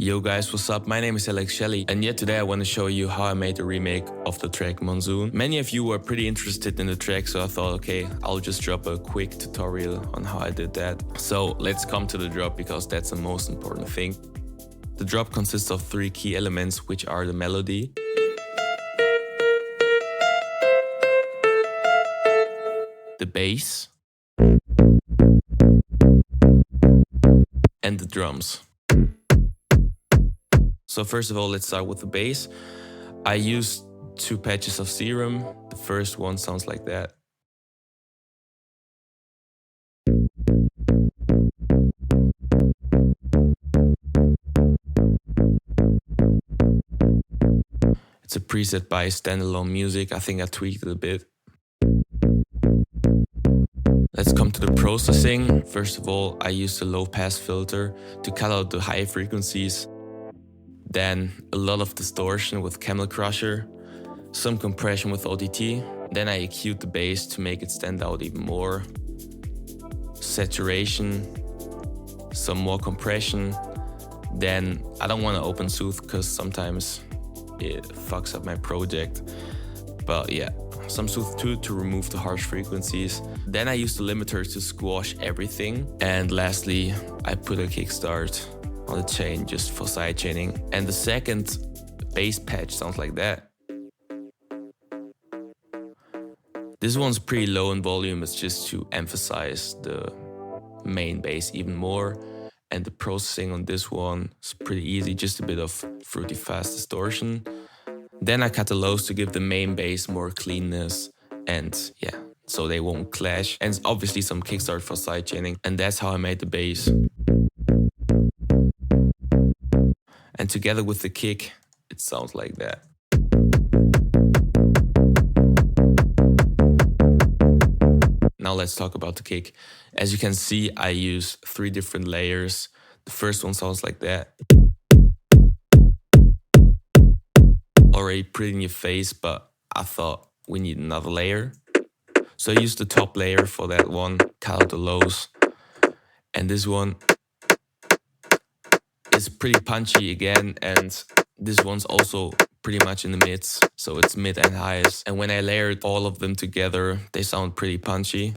Yo guys, what's up? My name is alexschally, and yet today I want to show you how I made a remake of the track Monsoon. Many of you were pretty interested in the track, so I thought, okay, I'll just drop a quick tutorial on how I did that. So let's come to the drop, because that's the most important thing. The drop consists of 3 key elements, which are the melody, the bass, and the drums. So first of all, let's start with the bass. I used 2 patches of serum. The first one sounds like that. It's a preset by Standalone Music. I think I tweaked it a bit. Let's come to the processing. First of all, I used a low pass filter to cut out the high frequencies. Then a lot of distortion with Camel Crusher, some compression with OTT. Then I EQ'd the bass to make it stand out even more. Saturation, some more compression. Then I don't want to open soothe because sometimes it fucks up my project. But yeah, some soothe too to remove the harsh frequencies. Then I used the limiter to squash everything. And lastly, I put a kickstart on the chain just for side chaining. And the second bass patch sounds like that. This one's pretty low in volume. It's just to emphasize the main bass even more. And the processing on this one is pretty easy, just a bit of fruity fast distortion. Then I cut the lows to give the main bass more cleanness, and yeah, so they won't clash. And obviously some kickstart for side chaining, and that's how I made the bass. And together with the kick, it sounds like that. Now let's talk about the kick. As you can see, I use 3 different layers. The first one sounds like that. Already pretty in your face, but I thought we need another layer. So I used the top layer for that one, cut out the lows. And this one is pretty punchy again, and this one's also pretty much in the mids, so it's mid and highs. And when I layered all of them together, they sound pretty punchy.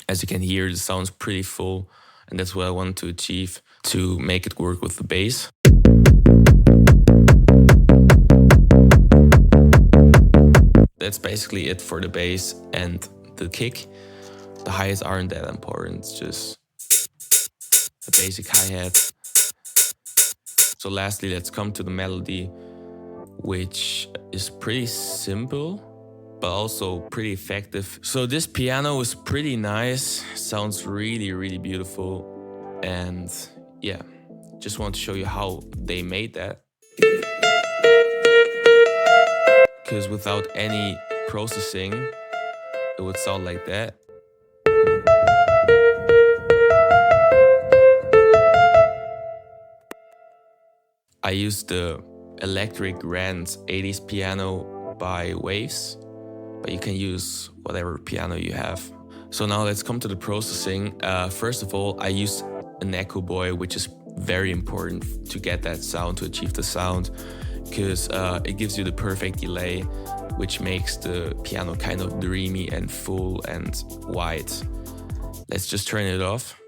As you can hear, it sounds pretty full, and that's what I wanted to achieve to make it work with the bass. That's basically it for the bass and the kick. The highs aren't that important, it's just a basic hi-hat. So lastly, let's come to the melody, which is pretty simple, but also pretty effective. So this piano is pretty nice, sounds really, really beautiful. And yeah, just want to show you how they made that. Because without any processing, it would sound like that. I used the electric grand 80s piano by VIZE, but you can use whatever piano you have. So now let's come to the processing. First of all, I used an echo boy, which is very important to get that sound, to achieve the sound, because it gives you the perfect delay, which makes the piano kind of dreamy and full and wide. Let's just turn it off.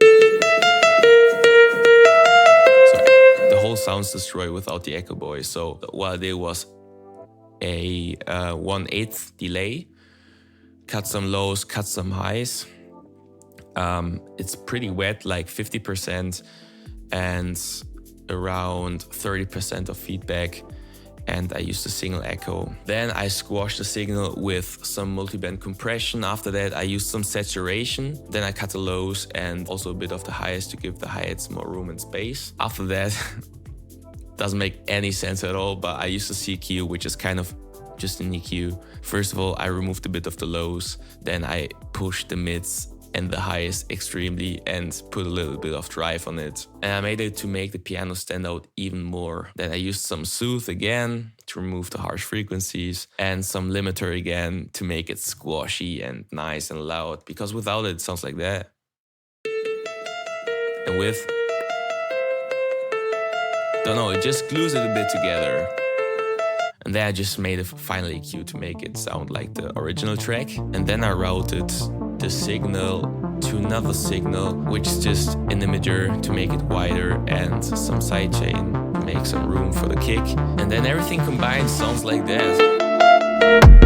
The whole sound's destroyed without the echo boy. So what I did was a 1/8 delay, cut some lows, cut some highs. It's pretty wet, like 50%, and around 30% of feedback. And I used a single echo. Then I squashed the signal with some multiband compression. After that, I used some saturation. Then I cut the lows and also a bit of the highs to give the hi-hats more room and space. After that, doesn't make any sense at all, but I used a CQ, which is kind of just an EQ. First of all, I removed a bit of the lows. Then I pushed the mids and the highs extremely and put a little bit of drive on it. And I made it to make the piano stand out even more. Then I used some soothe again to remove the harsh frequencies and some limiter again to make it squashy and nice and loud, because without it sounds like that. And with, don't know, it just glues it a bit together. And then I just made a final EQ to make it sound like the original track. And then I routed the signal to another signal, which is just an emitter to make it wider, and some sidechain to make some room for the kick. And then everything combined sounds like that.